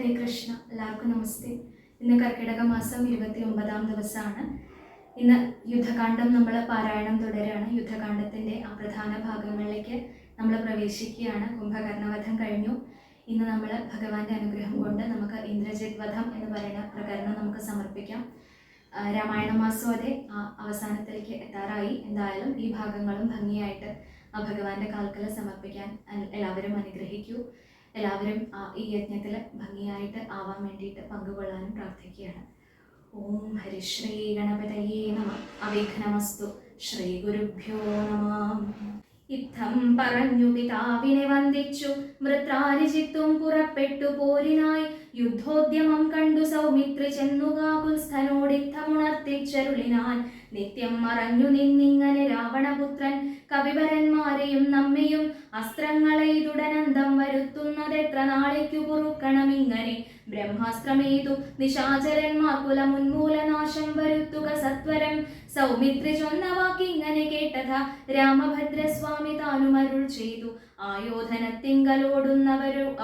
ഹരേ കൃഷ്ണ. എല്ലാവർക്കും നമസ്തേ. ഇന്ന് കർക്കിടക മാസം 29-ാം ദിവസമാണ്. ഇന്ന് യുദ്ധകാന്ഡം നമ്മൾ പാരായണം തുടരുകയാണ്. യുദ്ധകാന്ഡത്തിൻ്റെ ആ പ്രധാന ഭാഗങ്ങളിലേക്ക് നമ്മൾ പ്രവേശിക്കുകയാണ്. കുംഭകർണവധം കഴിഞ്ഞു. ഇന്ന് നമ്മൾ ഭഗവാന്റെ അനുഗ്രഹം കൊണ്ട് നമുക്ക് ഇന്ദ്രജിത് വധം എന്ന് പറയുന്ന പ്രകരണം നമുക്ക് സമർപ്പിക്കാം. രാമായണ മാസം അതേ അവസാനത്തിലേക്ക് എത്താറായി. എന്തായാലും ഈ ഭാഗങ്ങളും ഭംഗിയായിട്ട് ആ ഭഗവാന്റെ കാൽക്കൽ സമർപ്പിക്കാൻ എല്ലാവരും അനുഗ്രഹിക്കൂ. എല്ലാവരും ഈ യജ്ഞത്തിൽ ഭംഗിയായിട്ട് ആവാൻ വേണ്ടിയിട്ട് പങ്കുകൊള്ളാനും പ്രാർത്ഥിക്കുകയാണ്. ഓം ഹരിശ്രീ ഗണപതയേ നമഃ. അവിഘ്നമസ്തു. ശ്രീ ഗുരുഭ്യോ നമഃ. യുദ്ധം പറഞ്ഞു പിതാവിനെ വന്ദിച്ചു വൃത്രാരിജിത്തും പുറപ്പെട്ടു പോരിനായി. യുദ്ധോദ്യമം കണ്ടു സൗമിത്രി ചെന്നുകാകുൽസ്ഥനോടിത്തമുണർത്തിച്ചരുളിനാൻ. നിത്യം മറഞ്ഞു നിന്നിങ്ങനെ രാവണപുത്രൻ കവിവരന്മാരെയും നമ്മയും അസ്ത്രങ്ങളെയ്തുടനന്തം വരുത്തുന്നതെത്ര നാളേക്കു പൊറുക്കണമിങ്ങനെ. ബ്രഹ്മാസ്ത്രമേതു നിശാചരന്മാർ കുലമുന്മൂലനാശം വരുത്തുക സത്വരം. സൗമിത്രി ചൊന്ന വാക്കിങ്ങനെ കേട്ടത രാമഭദ്രസ്വാമി താനുമരുൾ ചെയ്തു.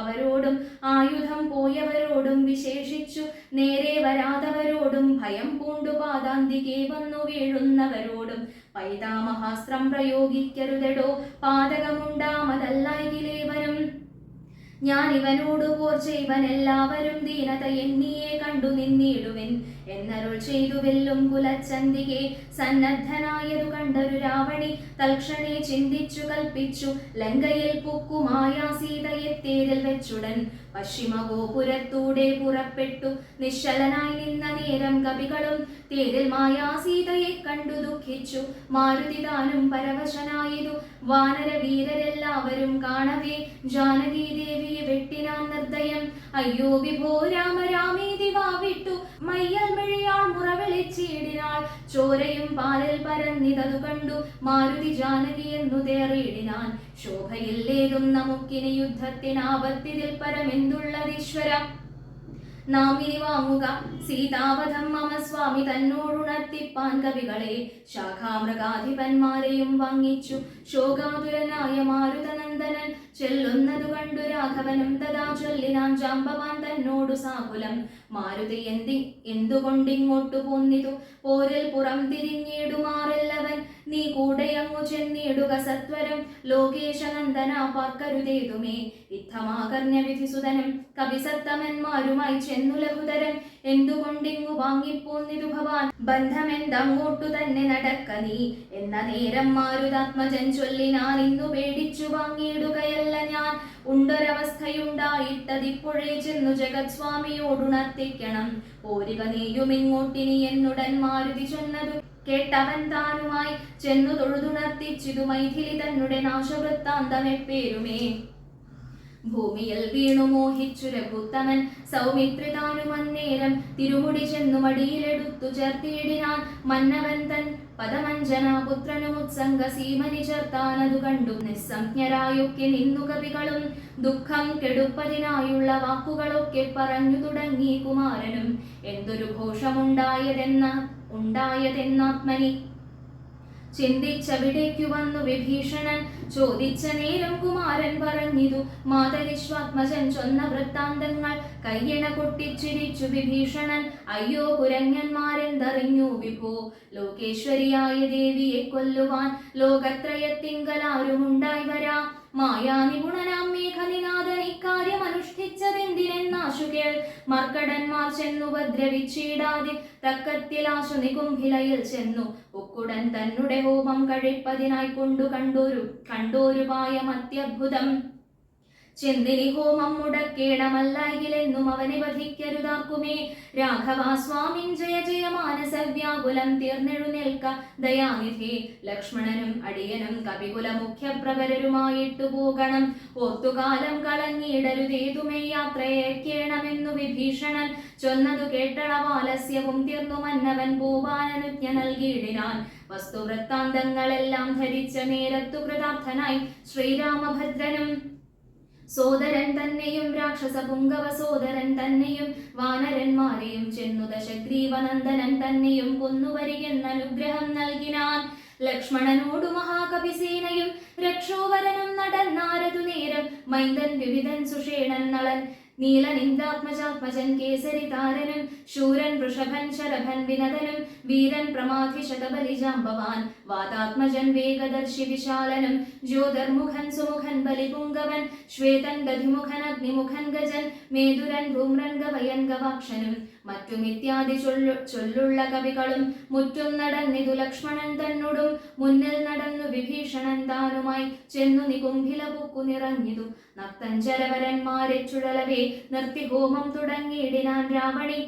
അവരോടും ആയുധം പോയവരോടും വിശേഷിച്ചു നേരെ വരാതവരോടും ഭയം പൂണ്ടു പാദാന്തികെ വന്നു വീഴുന്നവരോടും പൈതാമഹാസ്ത്രം പ്രയോഗിക്കരുതെടോ പാതകമുണ്ടാമതല്ലായിലേവനും. ഞാൻ ഇവനോട് പോർ ചെയ്വനെല്ലാവരും ദീനത എന്നിയെ കണ്ടു നിന്നിടുവൻ എന്നരുൾ ചെയ്തു വെല്ലും കുലച്ചന്തികെ. സന്നദ്ധനായതു കണ്ടൊരു രാവണി തൽക്ഷണേ ചിന്തിച്ചു കൽപ്പിച്ചു ലങ്കയിൽ പുക്കുമായ സീതയെ തേരിൽ വെച്ചുടൻ പശ്ചിമഗോപുരത്തൂടെ പുറപ്പെട്ടു. നിശ്ചലനായി നിന്ന നേരം കവികളും തേരിൽ മായാ സീതയെ കണ്ടു ദുഃഖിച്ചു. മാരുതി താനും പരവശനായതു വാനര വീരരെല്ലാവരും കാണവേ. ജാനകി ദേവിയെ വെട്ടിനാൻ നിർദ്ദയം. അയ്യോ വിഭോ രാമ രാമേതി വാവിട്ടു മയ്യൽ മിഴിയാൾ മുറവിളിച്ചിടിനാൾ. ചോരയും പാലിൽ പരന്നിതതു കണ്ടു മാരുതി ജാനകി എന്നു തേറിയിടിനാൻ. ശോഭയില്ലേതും നമുക്കിനി യുദ്ധത്തിനാപത്തിതിൽ പരമെന്തുള്ളതീശ്വര. നാം ഇനി വാങ്ങുക സീതാവധം മമ സ്വാമി തന്നോടുണർത്തിപ്പാൻ കവികളെ. ശാഖാമൃഗാധിപന്മാരെയും വാങ്ങിച്ചു ശോകാതുരനായ മാരുതനന്ദനൻ. ചെല്ലുന്നതു കണ്ടു രാഘവനും തഥാ ചൊല്ലിനാൻ ജാമ്പവാൻ തന്നോടു സാകുലം. മാരുതി എന്തുകൊണ്ടിങ്ങോട്ടു പോന്നിതു പോരിൽ പുറം തിരിഞ്ഞിടുമാറെല്ലവൻ. നീ കൂടെയങ്ങു ചെന്നിടുക സത്വരം ലോകേശനന്ദന പാർക്കരുതേതുമേ. യുദ്ധമാകർണ്യ വിധിസുതനും കവിസത്തമന്മാരുമായി ചെന്നു ലഘുതരൻ. എന്തുകൊണ്ടിങ്ങു വാങ്ങിപ്പോന്നിതു ഭവാൻ ബന്ധമെന്തങ്ങോട്ടു തന്നെ നടക്ക നീ എന്ന നേരം മാരുതാത്മജൻ ചൊല്ലിനാൻ. ഇന്നു പേടിച്ചു വാങ്ങിയിടുകയല്ല ഞാൻ ഉണ്ടൊരവസ്ഥയുണ്ടായിട്ടതിപ്പോഴേ ചെന്നു ജഗത്സ്വാമിയോടുണർത്തിക്കണം. പോരിക നീയുമിങ്ങോട്ടിനി എന്നുടൻ മാരുതി ചൊന്നതു കേട്ടവൻ താനുമായി ചെന്നു തൊഴുതുണർത്തിച്ചിതു മൈഥിലി തന്നെ നാശവൃത്താന്തമെപ്പേരുമേ. ഭൂമിയിൽ വീണു മോഹിച്ചു രഘുത്തമൻ സൗമിത്രി താനും അന്നേരം തിരുമുടി ചെന്നു മടിയിലെടുത്തു ചേർത്തിയിടിനാൻ. മന്നവൻ തൻ പദമഞ്ജനാപുത്രനുമുത്സംഗ സീമനി ചേർത്താനതു കണ്ടു നിസ്സംജ്ഞരായൊക്കെ നിന്നു കവികളും. ദുഃഖം കെടുപ്പതിനായുള്ള വാക്കുകളൊക്കെ പറഞ്ഞു തുടങ്ങി കുമാരനും. എന്തൊരു ഘോഷമുണ്ടായതെന്നാത്മനി ചിന്തിച്ചവിടേക്കു വന്നു വിഭീഷണൻ. ചോദിച്ച നേരം കുമാരൻ പറഞ്ഞിതു മാതരിശ്വാത്മജൻ ചൊന്ന വൃത്താന്തങ്ങൾ. കയ്യണ കൊട്ടിച്ചിരിച്ചു വിഭീഷണൻ. അയ്യോ കുരങ്ങന്മാരെന്തറിഞ്ഞു വിഭോ ലോകേശ്വരിയായ ദേവിയെ കൊല്ലുവാൻ ലോകത്രയത്തിങ്കലാരുമുണ്ടായി വരാ. മായാനിപുണനാം മേഘനിനാഥൻ ഇക്കാര്യം അനുഷ്ഠിച്ചതെന്തിനെന്നാശുകേൾ. മർക്കടന്മാർ ചെന്നുപദ്രവിച്ചിടാതെ തക്കത്തിലാശു നികുംഭിലയിൽ ചെന്നു ഉക്കുടൻ തന്നെ ഹോമം കഴിപ്പതിനായി കണ്ടോരുപായം അത്യദ്ഭുതം. ചെന്തിനി ഹോമം മുടക്കേടമല്ലായിലെന്നും അവനെ വധിക്കരുതാക്കുമേ. രാഘവാ സ്വാമിൻ ജയ ജയ മാനസവ്യാകുലം തീർന്നെഴുന്നേൽക്ക ദയാനിധി. ലക്ഷ്മണനും അടിയനും കപികുല മുഖ്യപ്രവരരുമായിട്ടു പോകണം. ഓർത്തുകാലം കളഞ്ഞിടരുതേതുമേ യാത്രയേക്കേണമെന്നു വിഭീഷണൻ ചൊന്നതു കേട്ടളവാലസ്യവും തീർന്നു മന്നവൻ പോവാനനുജ്ഞ നൽകിയിടിനാൻ. വസ്തുവൃത്താന്തങ്ങളെല്ലാം ധരിച്ച നേരത്തു കൃതാർത്ഥനായി ശ്രീരാമഭദ്രനും. സോദരൻ തന്നെയും രാക്ഷസ പുങ്കവ സോദരൻ തന്നെയും വാനരന്മാരെയും ചെന്നു ദശഗ്രീവനന്ദനൻ തന്നെയും കൊന്നുവരികെന്നനുഗ്രഹം നൽകിനാൻ. ലക്ഷ്മണനോടു മഹാകവിസേനയും രക്ഷോവരനും നടന്നാരതു നേരം മൈന്ദൻ വിവിധൻ സുഷേണൻ നളൻ നീലനിന്ദാത്മജാത്മജൻ കേസരി താരനും ശൂരൻ വൃഷഭൻ ശരഭൻ വിനതനും വീരൻ പ്രമാധി ശതബലിജാംബവാൻ വാതാത്മജൻ വേഗദർശി വിശാലനും ജ്യോതിർമുഖൻ സുമുഖൻ ബലിപുങ്കവൻ ശ്വേതൻ ഗതിമുഖൻ അഗ്നിമുഖൻ ഗജൻ മേതുരൻ ധൂമ്രൻ ഗവയൻ ഗവാക്ഷനും മറ്റുമിത്യാദി ചൊല്ലുള്ള കവികളും മുറ്റും നടന്നിതു ലക്ഷ്മണൻ തന്നോടും മുന്നിൽ നടന്നു വിഭീഷണൻ താനുമായി ചെന്നു നികുംഭില പൂക്കു നിറഞ്ഞിതു നക്തഞ്ചരവരന്മാരെ ചുഴലവേ നിർത്തി ഹോമം തുടങ്ങിയിടിനാൻ രാവണി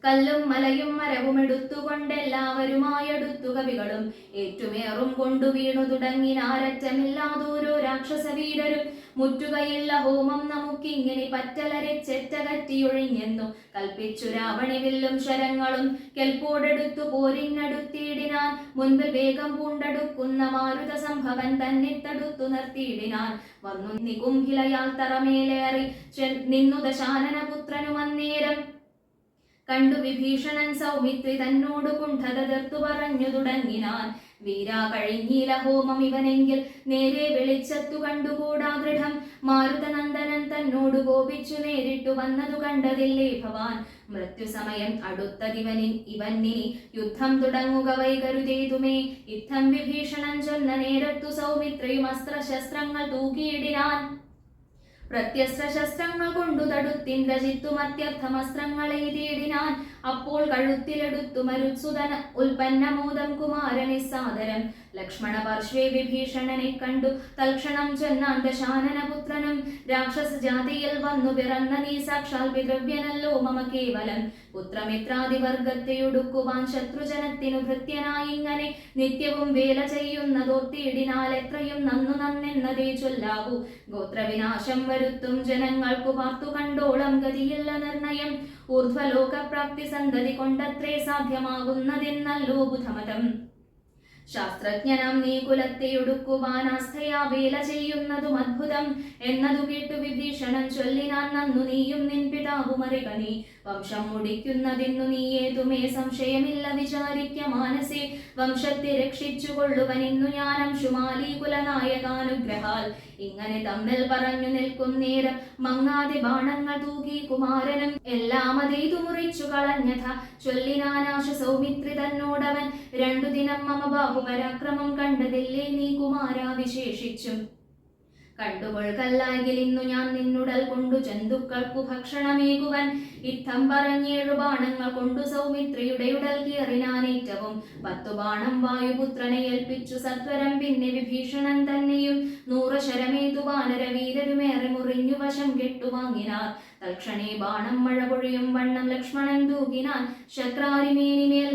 കല്ലും മലയും മരവും എടുത്തുകൊണ്ടെല്ലാവരുമായെടുത്തു കവികളും ഏറ്റുമേറും കൊണ്ടു വീണു തുടങ്ങിനാരറ്റമില്ലാതോരോ രാക്ഷസവീരരും മുറ്റുകയില്ല ഹോമം നമുക്കിങ്ങനെ പറ്റലരിച്ചെറ്റകറ്റിയൊഴിഞ്ഞെന്നു കൽപ്പിച്ചു രാവണി വില്ലും ശരങ്ങളും കെൽപ്പോടെടുത്തു പോരിനടുത്തിയിടിനാൻ മുൻപിൽ വേഗം പൂണ്ടടുക്കുന്ന മാരുത സംഭവൻ തന്നെ തടുത്തു നിർത്തിയിടിനാൻ വന്നു നികുംഭിലയാൽ തറമേലേറി നിന്നു ദശാനനപുത്രനും അന്നേരം കണ്ടു വിഭീഷണൻ സൗമിത്രി തന്നോട് കുണ്ഠത തീർത്തു പറഞ്ഞു തുടങ്ങിനാൻ വീരാ കഴിഞ്ഞീല ഹോമം ഇവനെങ്കിൽ നേരെ വെളിച്ചത്തു കണ്ടുകൂടാ ദൃഢം മാരുതനന്ദനൻ തന്നോട് കോപിച്ചു നേരിട്ടു വന്നതു കണ്ടതില്ലേ ഭവാൻ മൃത്യുസമയം ഇവന്നിനി യുദ്ധം തുടങ്ങുക വൈകരുതേതുമേ യുദ്ധം വിഭീഷണൻ ചൊന്ന നേരത്തു സൗമിത്രിയും അസ്ത്രശസ്ത്രങ്ങൾ തൂക്കിയിടിനാൻ പ്രത്യസ്ത്രശസ്ത്രങ്ങൾ കൊണ്ടു തടുത്തിന്ദ്രജിത്തും അത്യർത്ഥമസ്ത്രങ്ങളെ തേടിനാൻ അപ്പോൾ കഴുത്തിലെടുത്തു മരുത്സുതന ഉൽപ്പന്നമോദം കുമാരനെ സാദരം ലക്ഷ്മണ പാർശ്വേ വിഭീഷണനെ കണ്ടു തൽക്ഷണം ചെന്നാൻ ദശാനനപുത്രനും രാക്ഷസ ജാതിയിൽ വന്നു പിറന്ന നീ സാക്ഷാൽ പിതൃവ്യനല്ലോ മമ കേവലം പുത്രമിത്രാദിവർഗത്തെയൊടുക്കുവാൻ ശത്രുജനത്തിനു ഭൃത്യനായി ഇങ്ങനെ നിത്യവും വേല ചെയ്യുന്നതോർത്തിയിടിനാൽ എത്രയും നന്നെന്നതേ ചൊല്ലാവൂ ഗോത്രവിനാശം വരുത്തും ജനങ്ങൾക്കു പാർത്തു കണ്ടോളം ഗതിയില്ല നിർണയം ഊർധ്വലോകപ്രാപ്തി സന്തതി കൊണ്ടത്രേ സാധ്യമാകുന്നതെന്നല്ലോ ബുധമതം ശാസ്ത്രജ്ഞനാം നീ കുലത്തെയൊടുക്കുവാൻ ആസ്ഥയാ വേല ചെയ്യുന്നതും അദ്ഭുതം എന്നതു കേട്ടു വിഭീഷണൻ ചൊല്ലിനാൻ നന്നു നീയും നിൻ പിതാവും അറിക നീ വംശം മുടിക്കുന്നതിന്നു നീ ഏതുമേ സംശയമില്ല വിചാരിക്ക മാനസേ വംശത്തെ രക്ഷിച്ചുകൊള്ളുവൻ ഇന്നു ഞാൻ അംശുമാലി കുലനായകാനുഗ്രഹാൽ ഇങ്ങനെ തമ്മിൽ പറഞ്ഞു നിൽക്കും നേരം മങ്ങാതെ ബാണങ്ങൾ തൂകി കുമാരനും എല്ലാം അതേതു മുറിച്ചു കളഞ്ഞഥ ചൊല്ലിനാനാശ സൗമിത്രി തന്നോടവൻ രണ്ടു ദിനം മമ ബാഹുപരാക്രമം കണ്ടതില്ലേ നീ കുമാരാ വിശേഷിച്ചും കണ്ടുകൊൾക്കല്ലായെങ്കിൽ ഇന്നു ഞാൻ നിന്നുടൽ കൊണ്ടു ജന്തുക്കൾക്കു ഭക്ഷണമേകുവൻ ഇത്തം പറഞ്ഞേഴു ബാണങ്ങൾ കൊണ്ടു സൗമിത്രിയുടെ ഉടൽ കീറിനാനേറ്റവും 10 ബാണം വായുപുത്രനെ ഏൽപ്പിച്ചു സത്വരം പിന്നെ വിഭീഷണൻ തന്നെയും 100 ശരമേതു വാനരവീരരുമേറെ മുറിഞ്ഞു വശം കെട്ടുവാങ്ങിനാർ തൽക്ഷണേ ബാണം മഴ പൊഴിയും വണ്ണം ലക്ഷ്മണൻ തൂകിനാൻ ശക്രാരിമേനിമേൽ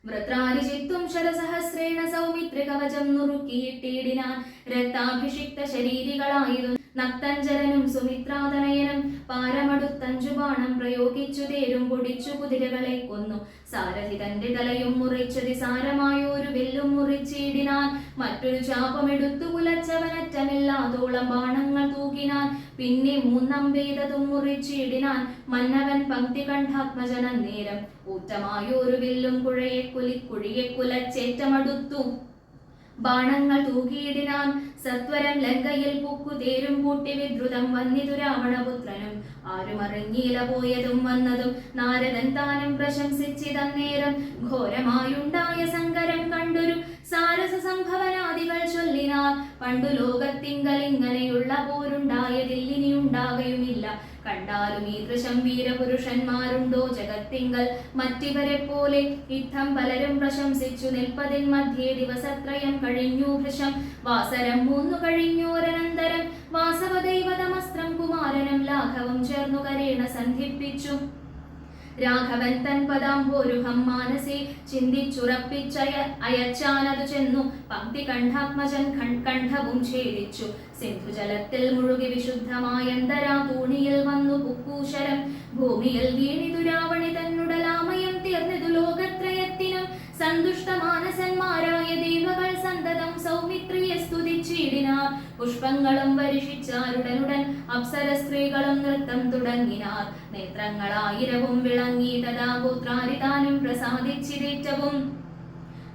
വൃത്രാരിചിത്തും ശരസഹസ്രേണ സൗമിത്രി കവചം നുറുക്കിയിട്ടിടിനാൻ രക്താഭിഷിക്ത ശരീരികളായതു നക്തഞ്ചരനും സുമിത്രാതനയനും പാരമടുത്തഞ്ചു ബാണം പ്രയോഗിച്ചു തേരും പൊടിച്ചു കുതിരകളെ കൊന്നു സാരഥി തന്റെ തലയും മുറിച്ചതി സാരമായൊരു വില്ലും മുറിച്ചിടിനാൻ മറ്റൊരു ചാപമെടുത്തു കുലച്ചവനറ്റമില്ലാതോളം ബാണങ്ങൾ തൂകിനാൻ പിന്നെ 3 അമ്പെയ്തതും മുറിച്ചിടിനാൻ മന്നവൻ പങ്ക്തി കണ്ഠാത്മജനൻ നേരം ഊറ്റമായൊരു വില്ലും കുഴിയെ കുലച്ചേറ്റമടുത്തു ബാണങ്ങൾ തൂകിയിടിനാൻ സത്വരം ലങ്കയിൽ പുക്കുതേരും പൂട്ടി വിദ്രുതം വന്നിതു രാവണപുത്രനും ആരുമറിഞ്ഞീല പോയതും വന്നതും നാരദൻ താനും പ്രശംസിച്ചിതന്നേരം ഘോരമായുണ്ടായ സങ്കരം കണ്ടൊരു സാരസ സംഭവനാദികൾ ചൊല്ലിനാർ പണ്ടു ലോകത്തിങ്കൽ ഇങ്ങനെയുള്ള പോരുണ്ടായതില്ലിനിയുണ്ടാകയുമില്ല കണ്ടാലും ഈ ദൃശം വീരപുരുഷന്മാരുണ്ടോ ജഗത്തിങ്കൽ മറ്റിവരെ പോലെ യുദ്ധം പലരും പ്രശംസിച്ചു നിൽപ്പതിൻ മധ്യേ ദിവസത്രയം കഴിഞ്ഞു ഭൃശം വാസരം 3 കഴിഞ്ഞോരനന്തരം വാസവദൈവതമസ്ത്രം കുമാരനും ലാഘവം ചേർന്നു കരേണ സന്ധിപ്പിച്ചു രാഘവൻ തൻ പദാംബോരുഹം മാനസേ ചിന്തിച്ചുറപ്പിച്ചയ അയച്ചാനതു ചെന്നു പങ്ക്തി കണ്ഠാത്മജൻ കണ്ഠവും ഛേദിച്ചു സിന്ധുജലത്തിൽ മുഴുകി വിശുദ്ധമായ അന്തരാ തൂണിയിൽ വന്നു പുക്കൂശരം ഭൂമിയിൽ വീണിതു രാവണി തന്നുടലാമയം തീർന്നിതു ലോകത്രയത്തിനും സന്തുഷ്ടമാനസന്മാരായ ദേവകൾ സന്തതം സൗമിത്രിയെ സ്തുതിച്ചിടിനാർ പുഷ്പങ്ങളും വർഷിച്ചാരുടനുടൻ അപ്സര സ്ത്രീകളും നൃത്തം തുടങ്ങിനാർ നേത്രങ്ങളായിരവും വിളങ്ങി തഥാ ഗോത്രാരിതാനും പ്രസാദിച്ചിതേറ്റവും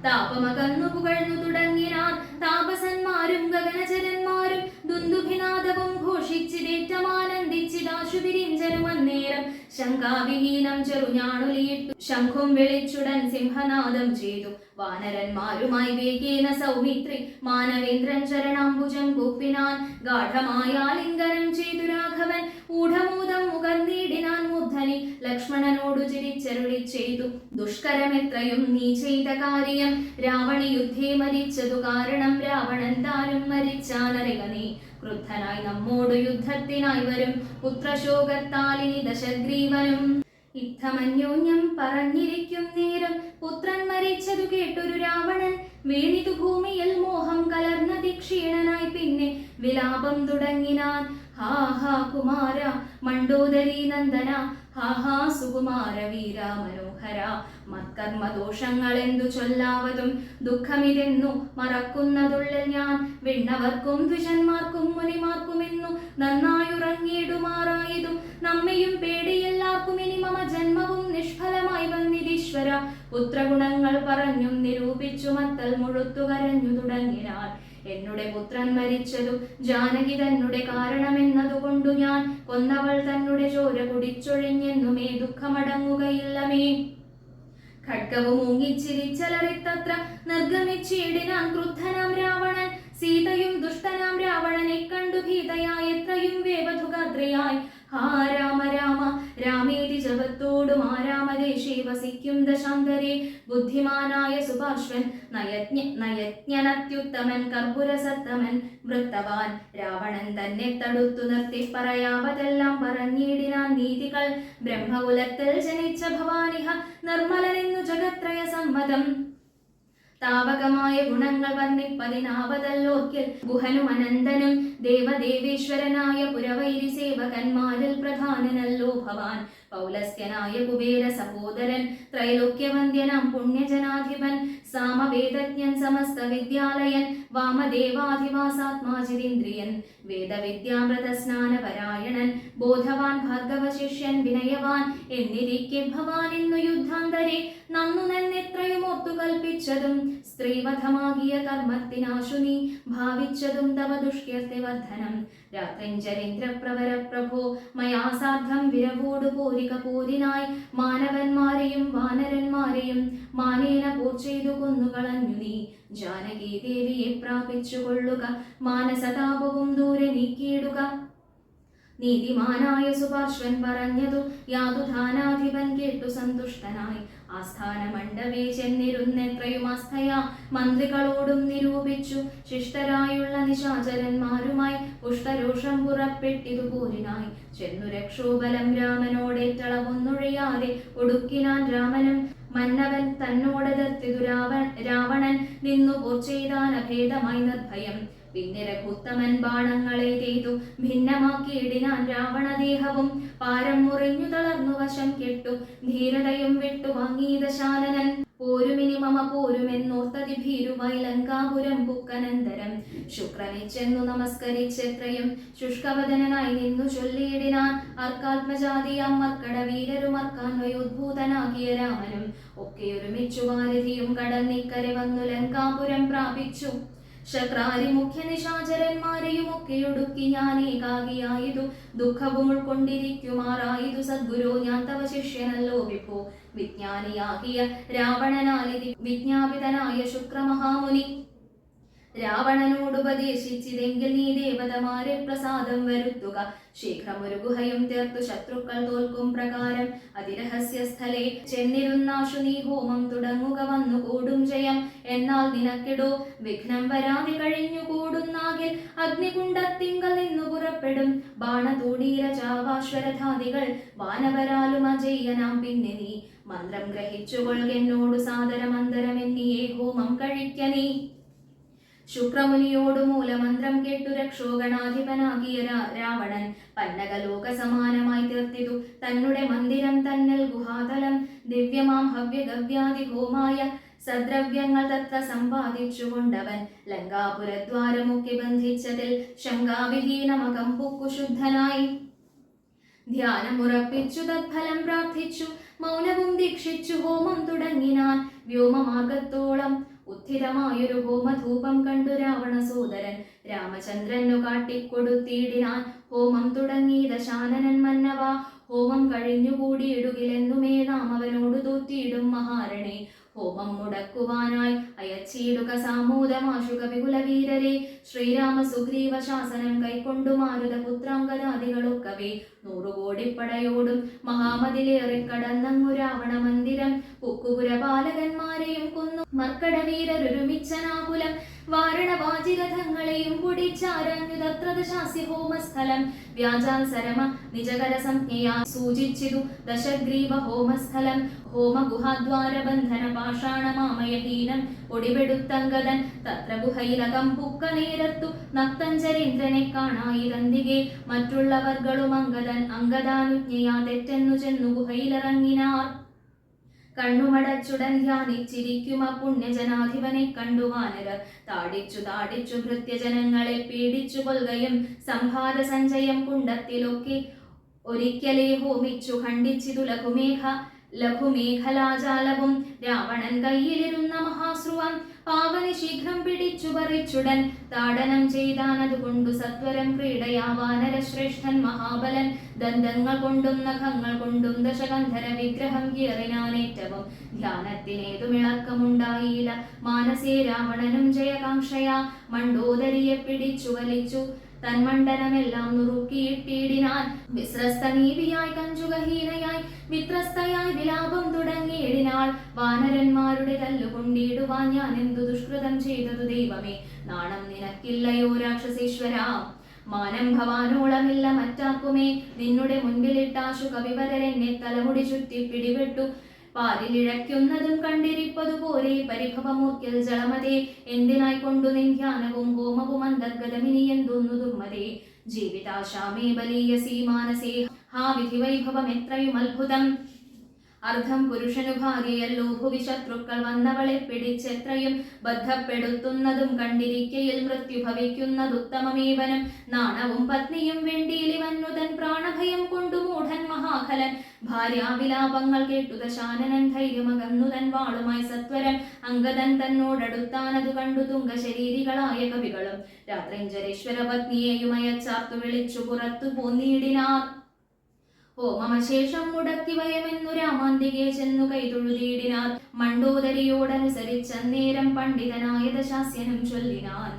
താപമകന്നു പുകഴ്ന്നു തുടങ്ങിനാർ താപസന്മാരും ഗഗനചരന്മാരും ദുന്ദുഭിനാദവും ഘോഷിച്ചിതേറ്റമാനന്ദിച്ചിതാശുവിരിഞ്ചനും അന്നേരം ശങ്കാവിഹീനം ചെറുഞാണുലിയിട്ടു ശംഖും വിളിച്ചുടൻ സിംഹനാദം ചെയ്തു വാനരന്മാരുമായി വേഗേന സൗമിത്രി മാനവേന്ദ്രൻ ചരണാംബുജം കൂപ്പിനാൻ ഗാഠമായ ലിംഗനം ചെയ്തു രാഘവൻ ഊഢമൂതം മുകർന്നീടിനാൻ മൂർധനി ലക്ഷ്മണനോടു ചിരിച്ചരുളി ചെയ്തു ദുഷ്കരമെത്രയും നീ ചെയ്ത കാര്യം രാവണി യുദ്ധേ മരിച്ചതു കാരണം രാവണൻ താനും മരിച്ചാനറിക നീ ക്രുദ്ധനായി നമ്മോടു യുദ്ധത്തിനായി വരും പുത്രശോകത്താലിനി ദശഗ്രീവനും ഇത്തമന്യോന്യം പറഞ്ഞിരിക്കും നേരം പുത്രൻ മരിച്ചതു കേട്ടൊരു രാവണൻ വീണിതു ഭൂമിയിൽ മോഹം കലർന്നതി ക്ഷീണനായി പിന്നെ വിലാപം തുടങ്ങിനാൻ ഹാ ഹാ കുമാര മണ്ഡോദരീ നന്ദന ഹാ ഹാ സുകുമാര വീര മനോഹര മത്കർമ്മദോഷങ്ങൾ എന്തു ചൊല്ലാവതും ദുഃഖമിതെന്നു മറക്കുന്നതുള്ളിൽ ഞാൻ വിണ്ണവർക്കും ദ്വിജന്മാർക്കും മുനിമാർക്കുമെന്നു നന്നായുറങ്ങിയിടുമാറായതും നമ്മയും പേടിയെല്ലാവർക്കും ഇനി മമ ജന്മവും നിഷ്ഫലമായി വന്നിരീശ്വര പുത്രഗുണങ്ങൾ പറഞ്ഞും നിരൂപിച്ചു മത്തൽ മുഴുത്തു കരഞ്ഞു തുടങ്ങിനാൻ എന്നുടെ പുത്രൻ മരിച്ചതു ജാനകി തന്നുടെ കാരണമെന്നതുകൊണ്ടു ഞാൻ കൊന്നവൾ തന്നുടെ ചോര കുടിച്ചൊഴിഞ്ഞെന്നുമേ ദുഃഖമടങ്ങുകയില്ലമേ ഖഡ്ഗവും ഊങ്ങിച്ചിരിച്ചലറിത്തത്ര നിർഗമിച്ചിടിനാൻ ക്രുദ്ധനാം രാവണൻ സീതയും ദുഷ്ടനാം രാവണനെ കണ്ടു ഭീതയായി എത്രയും വേവധുഗാദ്രയായി ഹാ രാമ രാമ രാമേതി ജപത്തോടും ആരാമദേശേ വസിക്കും ദശാന്തരേ ബുദ്ധിമാനായ സുപാർശ്വൻ നയജ്ഞനത്യുത്തമൻ കർപ്പുരസത്തമൻ വൃത്തവാൻ രാവണൻ തന്നെ തടുത്തു നിർത്തി പറയാവതെല്ലാം പറഞ്ഞിടിനാൻ നീതികൾ ബ്രഹ്മകുലത്തിൽ ജനിച്ച ഭവാനിഹ നിർമ്മലനെന്നു ജഗത്രയ സമ്മതം താവകമായ ഗുണങ്ങൾ വർണ്ണിപ്പതിനാവതല്ലോർക്കിൽ ഗുഹനും അനന്തനും ദേവദേവേശ്വരനായ പുരവൈരി സേവകന്മാരിൽ പ്രധാനനല്ലോ ഭവാൻ പൗലസ്ത്യനായ കുബേര സഹോദരൻ ത്രൈലോക്യവന്ദ്യനാം പുണ്യജനാധിപൻ സാമവേദജ്ഞൻ സമസ്ത വിദ്യാലയൻ വാമദേവാധിവാസാത്മാജിതേന്ദ്രിയൻ വേദവിദ്യാമൃത സ്നാനപരായണൻ ബോധവാൻ ഭാർഗവ ശിഷ്യൻ വിനയവാൻ എന്നിരിക്കെ ഭവാൻ ഇന്നു യുദ്ധാന്തരെ നന്നു നന്നെത്രയും ഓർത്തു കൽപ്പിച്ചതും സ്ത്രീവധമാകിയ കർമ്മത്തിനാശു നീ ഭാവിച്ചതും തവ ദുഷ്കീർത്തിവർദ്ധനം രാത്രിഞ്ചരീന്ദ്രപ്രവര പ്രഭോ മയാ സാർദ്ധം വിരവോടു പോരിക പോരിനായി മാനവന്മാരെയും വാനരന്മാരെയും മാനേന പോർ ചെയ്തു കൊന്നുകളഞ്ഞു നീ ജാനകി ദേവിയെ പ്രാപിച്ചുകൊള്ളുക മാനസതാപവും ദൂരെ നീക്കിയിടുക നീതിമാനായ സുപാർശ്വൻ പറഞ്ഞതു യാതുധാനാധിപൻ കേട്ടു സന്തുഷ്ടനായി ആസ്ഥാന മണ്ഡപേ ചെന്നിരുന്നെത്രയും ആസ്ഥയാ മന്ത്രികളോടും നിരൂപിച്ചു ശിഷ്ടരായുള്ള നിശാചരന്മാരുമായി പുഷ്ടരോഷം പുറപ്പെട്ടിതു പോരിനായി ചെന്നു രക്ഷോബലം രാമനോടേറ്റളവൊന്നൊഴിയാതെ ഒടുക്കിനാൻ രാമനും മന്നവൻ തന്നോടെതിർത്തിതു രാവണൻ നിന്നു പോർ ചെയ്താൻ അഭേദമായി നിർഭയം പിന്നെ രഘുത്തമൻ ബാണങ്ങളെ ചെയ്തു ഭിന്നമാക്കിയിടിനാൻ രാവണദേഹവും പാരം മുറിഞ്ഞു തളർന്നു വശം കെട്ടു ധീരതയും വിട്ടു വാങ്ങി ദശാനനൻ പോരുമിനി മമ പോരുമെന്നോർത്തതി ഭീരുവായി ലങ്കാപുരം പുക്കനന്തരം ശുക്രനെ ചെന്നു നമസ്കരിച്ചെത്രയും ശുഷ്കവദനായി നിന്നു ചൊല്ലിയിടിനാൻ അർക്കാത്മജാതിയാം മർക്കട വീരരുമർക്കാൻ വയോദ്ഭൂതനാകിയ രാമനും ഒക്കെ ഒരുമിച്ചു വാരധിയും കടന്നിക്കരെ വന്നു ലങ്കാപുരം പ്രാപിച്ചു ശക്രാരി മുഖ്യ നിശാചരന്മാരെയും ഒക്കെയൊടുക്കി ഞാൻ ഏകാകിയായതു ദുഃഖവും ഉൾക്കൊണ്ടിരിക്കുമാറായതു സദ്ഗുരു ഞാൻ തവ ശിഷ്യനല്ലോ വിഭോ വിജ്ഞാനിയാകിയ രാവണനാലിതി വിജ്ഞാപിതനായ ശുക്രമഹാമുനി രാവണനോടുപദേശിച്ചിതെങ്കിൽ നീ ദേവതമാരെ പ്രസാദം വരുത്തുക ശീഘ്രമൊരു ഗുഹയും തീർത്തു ശത്രുക്കൾ തോൽക്കും പ്രകാരം അതിരഹസ്യ സ്ഥലേ ചെന്നിരുന്നാശു നീ ഹോമം തുടങ്ങുക വന്നു കൂടും ജയം എന്നാൽ നിനക്കിടോ വിഘ്നം വരാതെ കഴിഞ്ഞു കൂടുന്നാകിൽ അഗ്നികുണ്ടത്തിങ്കൽ നിന്നു പുറപ്പെടും ബാണതൂടീര ചാവാശ്വരധാദികൾ വാനവരാലും അജയ്യനാം പിന്നെ നീ മന്ത്രം ഗ്രഹിച്ചുകൊള്ളുന്നോടു സാദരമന്തരമെന്നിയേ ഹോമം കഴിക്ക നീ ശുക്രമുനിയോടു മൂലമന്ത്രം കേട്ടു രക്ഷോഗണാധിപനാകിയ രാവണൻ പന്നകലോക സമാനമായി തീർത്തിതു തന്നെ മന്ദിരം തന്നിൽ ഗുഹാതലം ദിവ്യമാം ഹവ്യഗവ്യാദി ഹോമായ സദ്രവ്യങ്ങൾ തത്ര സമ്പാദിച്ചുകൊണ്ടവൻ ലങ്കാപുരദ്വാരമൊക്കെ ബന്ധിച്ചതിൽ ശങ്കാവിഹീനമകം പുക്കു ശുദ്ധനായി ധ്യാനമുറപ്പിച്ചു തത്ഫലം പ്രാർത്ഥിച്ചു മൗനവും ദീക്ഷിച്ചു ഹോമം തുടങ്ങിനാൻ. വ്യോമമാർഗത്തോളം ഉദ്ധിതമായൊരു ഹോമധൂപം കണ്ടു രാവണ സോദരൻ രാമചന്ദ്രനു കാട്ടിക്കൊടുത്തിടിനാൻ. ഹോമം തുടങ്ങി ദശാനനൻ മന്നവ, ഹോമം കഴിഞ്ഞുകൂടിയിടുകിലെന്നുമേ നാം അവനോട് തോറ്റിയിടും മഹാരണേ. ഹോമം മുടക്കുവാനായി അയച്ചിടുക സാമോദമാശു കവികുലവീരരെ. ശ്രീരാമ സുഗ്രീവ ശാസനം കൈക്കൊണ്ടു മാരുതപുത്രാംഗദാദികളൊക്കവേ 100 കോടിപ്പടയോടും മഹാമതിലേറെ കടന്നങ്ങു രാവണ മന്ദിരം. പുക്കുപുരപാലകന്മാരെയും കൊന്നു മർക്കടവീരരൊരുമിച്ചനാകുലം. വാരണവാജിരഥങ്ങളെയും പൊടിച്ചാരഞ്ഞുതത്രദശാസ്യ ഹോമസ്ഥലം. വ്യാജാത്സരമ നിജകര സംജ്ഞയാ സൂചിച്ചിതു ദശഗ്രീവ ഹോമസ്ഥലം. ഹോമഗുഹാദ്വാരബന്ധന പാഷാണമാമയഹീനം ഒടിവെടുത്തങ്കദൻ തത്ര ഗുഹയിലകം പുക്ക നേരത്തു. നക്തഞ്ചരീന്ദ്രനെ കാണായിരന്തികെ മറ്റുള്ളവർകളും അങ്കദാനുജ്ഞയാ തെറ്റെന്നു ചെന്നു ഗുഹയിലിറങ്ങിനാർ. കണ്ണുമടച്ചുടൻ ധ്യാനിച്ചിരിക്കും പുണ്യജനാധിപനെ കണ്ടു വാനരർ. താടിച്ചു ഭൃത്യജനങ്ങളെ പീഡിച്ചു കൊൽകയും സംഹാര സഞ്ചയം കുണ്ടത്തിലൊക്കെ ഒരിക്കലേ ഹോമിച്ചു ഖണ്ഡിച്ചിതു ലഘുമേഖലാജാലവും. രാവണൻ കയ്യിലിരുന്ന മഹാശ്രുവം പാവനി ശീഘ്രം പിടിച്ചു പറിച്ചുടൻ താടനം ചെയ്താനതുകൊണ്ടു സത്വരം ക്രീഡയാ വാനരശ്രേഷ്ഠൻ മഹാബലൻ. ദന്തങ്ങൾ കൊണ്ടും നഖങ്ങൾ കൊണ്ടും ദശകന്ധര വിഗ്രഹം കീറിനാനേറ്റവും. ധ്യാനത്തിനേതുമിളക്കമുണ്ടായില്ല മാനസേ രാവണനും ജയകാംക്ഷയാ. മണ്ടോദരിയെ പിടിച്ചു വലിച്ചു തന്മണ്ഡലമെല്ലാം നുറുക്കിയിട്ടിടിനാൻ. വിസ്രസ്തനീതിയായി കഞ്ചുകഹീനയായി വിത്രസ്തയായി വിലാപം തുടങ്ങിയിടിനാൾ. വാനരന്മാരുടെ തല്ലുകൊണ്ടിടുവാൻ ഞാൻ എന്തു ദുഷ്കൃതം ചെയ്തതു ദൈവമേ. നാണം നിനക്കില്ലയോ രാക്ഷസേശ്വരാ. മാനം ഭവാനോളമില്ല മറ്റാർക്കുമേ. നിന്നുടെ മുൻപിലിട്ടാശു കവിവരരെന്നെ തലമുടി ചുറ്റി പിടിപെട്ടു. പാലിലിഴയ്ക്കുന്നതും കണ്ടിരിപ്പതു പോരെ പരിഭവമൂർക്കിൽ ജളമതേ. എന്തിനായി കൊണ്ടു നിൻ ധ്യാനവും ഹോമവും അന്തർഗതമിനി എന്തൊന്നു ദുർമതേ. ജീവിതാശാമേ ബലീയസീ മാനസേ ഹാ വിധി വൈഭവം എത്രയും അത്ഭുതം. അർദ്ധം പുരുഷനു ഭാര്യയല്ലോ ഭുവി ശത്രുക്കൾ വന്നവളെ പിടിച്ചെത്രയും ബദ്ധപ്പെടുത്തുന്നതും കണ്ടിരിക്കയിൽ മൃത്യു ഭവിക്കുന്നതുത്തമമേവനും. നാണവും പത്നിയും വേണ്ടിയിലിവന്നു തൻ പ്രാണഭയം കൊണ്ടു മൂഢൻ മഹാഖലൻ. ഭാര്യാവിലാപങ്ങൾ കേട്ടു ദശാനനൻ ധൈര്യമകന്നു തൻ വാളുമായി സത്വരം. അങ്കദൻ തന്നോടടുത്താനതു കണ്ടു തുംഗശരീരികളായ കവികളും രാത്രിഞ്ചരേശ്വര പത്നിയെയും അയച്ചാർത്തു വിളിച്ചു പുറത്തു പോന്നിടിനാർ. ഹോമമശേഷം മുടക്കി വയമെന്നു രാമാന്തികെ ചെന്നു കൈതൊഴുതിയിടിനാർ. മണ്ടോദരിയോടനുസരിച്ചന്നേരം പണ്ഡിതനായ ദശാസ്യനും ചൊല്ലിനാൻ.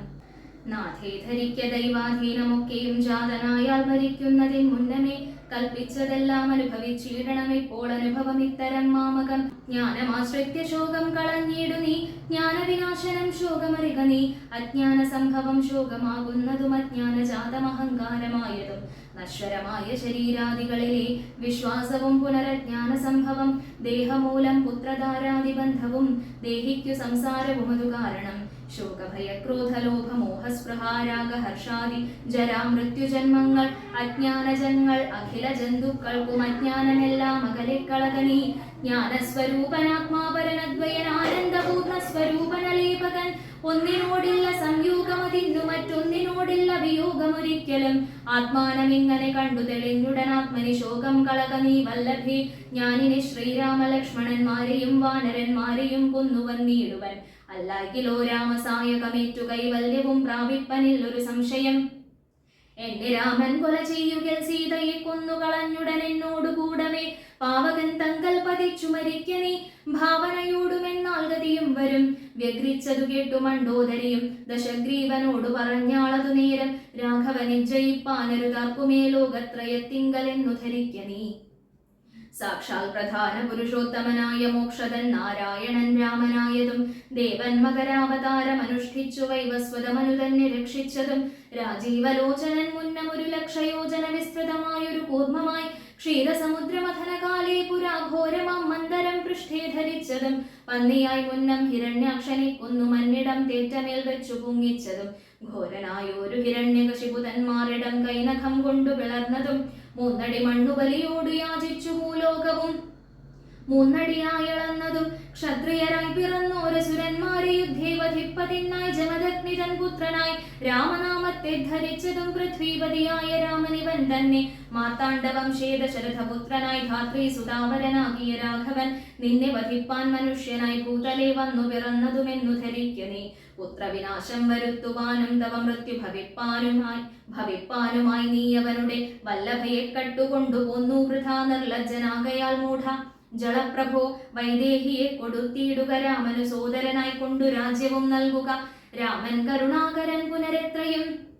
നാഥേ ധരിക്ക ദൈവാധീനമൊക്കെയും ജാതനായാൽ ഭരിക്കുന്നതിൻ മുന്നമേ കൽപ്പിച്ചതെല്ലാം അനുഭവിച്ചിടണം. ഇപ്പോൾ അനുഭവം ഇത്തരം മാമകം. ജ്ഞാനമാശ്രിത്യ ശോകം കളഞ്ഞിടു നീ. ജ്ഞാനവിനാശനം ശോകമറിക നീ. അജ്ഞാന സംഭവം ശോകമാകുന്നതും അജ്ഞാനജാതമഹങ്കാരമായതും നശ്വരമായ ശരീരാദികളിലെ വിശ്വാസവും പുനരജ്ഞാന സംഭവം. ദേഹമൂലം പുത്രധാരാദിബന്ധവും ദേഹിക്കു സംസാരവും അതു കാരണം. ശോകഭയക്രോധലോഭമോഹസ്പൃഹാരാഗഹർഷാദി ജരാമൃത്യുജന്മങ്ങൾ അജ്ഞാനജന്മങ്ങൾ അഖില ജന്തുക്കൾക്കും അജ്ഞാനമെല്ലാം അകലെ കളകണി. ജ്ഞാനസ്വരൂപനാത്മാപരനദ്വയൻ ആനന്ദപൂർണസ്വരൂപനലേപകൻ. ഒന്നിനോടില്ല സംയോഗമതിന്നു മറ്റൊന്നിനോടില്ല വിയോഗമൊരിക്കലും. ആത്മാനമിങ്ങനെ കണ്ടു തെളിഞ്ഞുടനാത്മനി ശോകം കളക നീ വല്ലഭേ. ഞാനിനെ ശ്രീരാമലക്ഷ്മണന്മാരെയും വാനരന്മാരെയും കൊന്നുവന്നിടുവൻ. അല്ലാകിലോ രാമസായകമേറ്റു കൈവല്യവും പ്രാപിപ്പനിൽ ഒരു സംശയം. എന്നെ രാമൻ കൊല ചെയ്യുകൽ സീതയെ കൊന്നുകളഞ്ഞുടൻ എന്നോടുകൂടവേ. പാവകൻ തങ്കൽ പതിച്ചു മരിക്കനീ ഭാവനയോടുമെന്നാൽ ഗതിയും വരും. വ്യഗ്രിച്ചതു കേട്ടു മണ്ടോദരിയും ദശഗ്രീവനോടു പറഞ്ഞാളതു നേരം. രാഘവനെ ജയിപ്പാനരുതാർക്കുമേ ലോകത്രയത്തിങ്കലെന്നു ധരിക്ക നീ. സാക്ഷാൽ പ്രധാന പുരുഷോത്തമനായ മോക്ഷദൻ നാരായണൻ രാമനായതും ദേവൻ മകരാവതാരമനുഷ്ഠിച്ചു വൈവസ്വതമനു തന്നെ രക്ഷിച്ചതും. രാജീവലോചനൻ മുന്നം 1,00,000 യോജന വിസ്തൃതമായൊരു കൂർമ്മമായി ക്ഷീരസമുദ്രമഥനകാലേ പുരാഘോരമാം മന്ദരം പൃഷ്ഠേ ധരിച്ചതും. പന്നിയായി മുന്നം ഹിരണ്യാക്ഷനെ കൊന്നു മന്നിടം തേറ്റമേൽ വെച്ചു പൊങ്ങിച്ചതും. ഘോരനായൊരു ഹിരണ്യകശിപുതന്മാരിടം കൈനഖം കൊണ്ടു പിളർന്നതും. 3 അടി മണ്ണുബലിയോടു യാചിച്ചു മൂന്നടിയായളന്നതും ക്ഷത്രിയരായി പിറന്നോരസുരന്മാരെ യുദ്ധേ വധിപ്പതിനായി ജമദഗ്നിതൻ പുത്രനായി രാമനാമത്തെ ധരിച്ചതും പൃഥ്വീപതിയായ രാമനിവൻ തന്നെ. മാർത്താണ്ഡവംശേ ദശരഥപുത്രനായി ധാത്രി സുതാവരനാകിയ രാഘവൻ നിന്നെ വധിപ്പാൻ മനുഷ്യനായി ഭൂതലേ വന്നു പിറന്നതുമെന്നു ധരിക്കനേ. പുത്രവിനാശം വരുത്തുവാനും തവ മൃത്യു ഭവിപ്പാനുമായി നീ അവനുടെ വല്ലഭയെ കട്ടുകൊണ്ടുപോന്നു വൃഥാ നിർലജ്ജനാകയാൽ മൂഢ. ജളപ്രഭോ വൈദേഹിയെ കൊടുത്തിടുക രാമനു സോദരനായി കൊണ്ടു രാജ്യവും നൽകുക. രാമൻ കരുണാകരൻ പുനരെത്രയും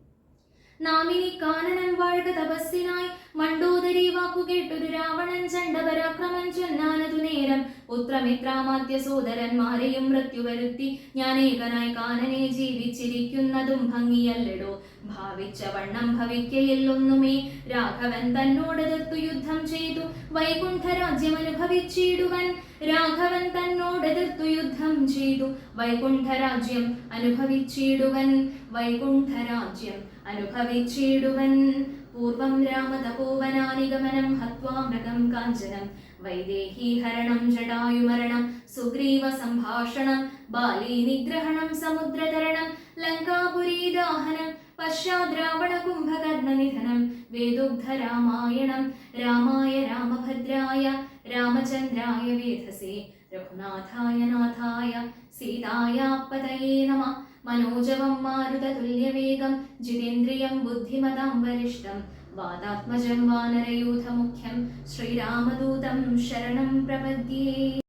നാമിനി കാനനം വാഴ്ക തപസ്സിനായി. മണ്ടോദരി വാക്കു കേട്ടൊരു രാവണൻ ചണ്ഡപരാക്രമം ചൊന്നാനതു നേരം പുത്രമിത്രാമാത്യ സോദരന്മാരെയും മൃത്യു വരുത്തി ഞാനേകനായി കാനനെ ജീവിച്ചിരിക്കുന്നതും ഭംഗിയല്ലടോ. ഭാവിച്ച വണ്ണം ഭവിക്കയില്ലൊന്നുമേ. രാഘവൻ തന്നോടെതിർത്തു യുദ്ധം ചെയ്തു വൈകുണ്ഠരാജ്യം അനുഭവിച്ചിടുവൻ. രാഘവൻ തന്നോടെതിർത്തു യുദ്ധം ചെയ്തു വൈകുണ്ഠരാജ്യം അനുഭവിച്ചിടുവൻ. വൈകുണ്ഠരാജ്യം അനുഭവിച്ചിടുവൻ. പൂർവം രാമതപോവനാനിഗമനം ഹത്വാ മൃഗം കാഞ്ചനം വൈദേഹീഹരണം ജടായുമരണം സുഗ്രീവ സംഭാഷണം ബാലീ നിഗ്രഹണം സമുദ്രതരണം ലങ്കാപുരീദാഹനം പശ്ചാദ് രാവണ കുംഭകർണനിധനം. വേദോഗ്ധ രാമായണം രാമായ രാമഭദ്രായ രാമചന്ദ്രായ വേധസേ രഘുനാഥായ നാഥായ സീതായാപതയേ നമഃ. മനോജവം മാരുതതുല്യവേഗം ജിതേന്ദ്രിയം ബുദ്ധിമതാം വരിഷ്ഠം വാതാത്മജം വാനരയൂഥമുഖ്യം ശ്രീരാമദൂതം ശരണം പ്രപദ്യേ.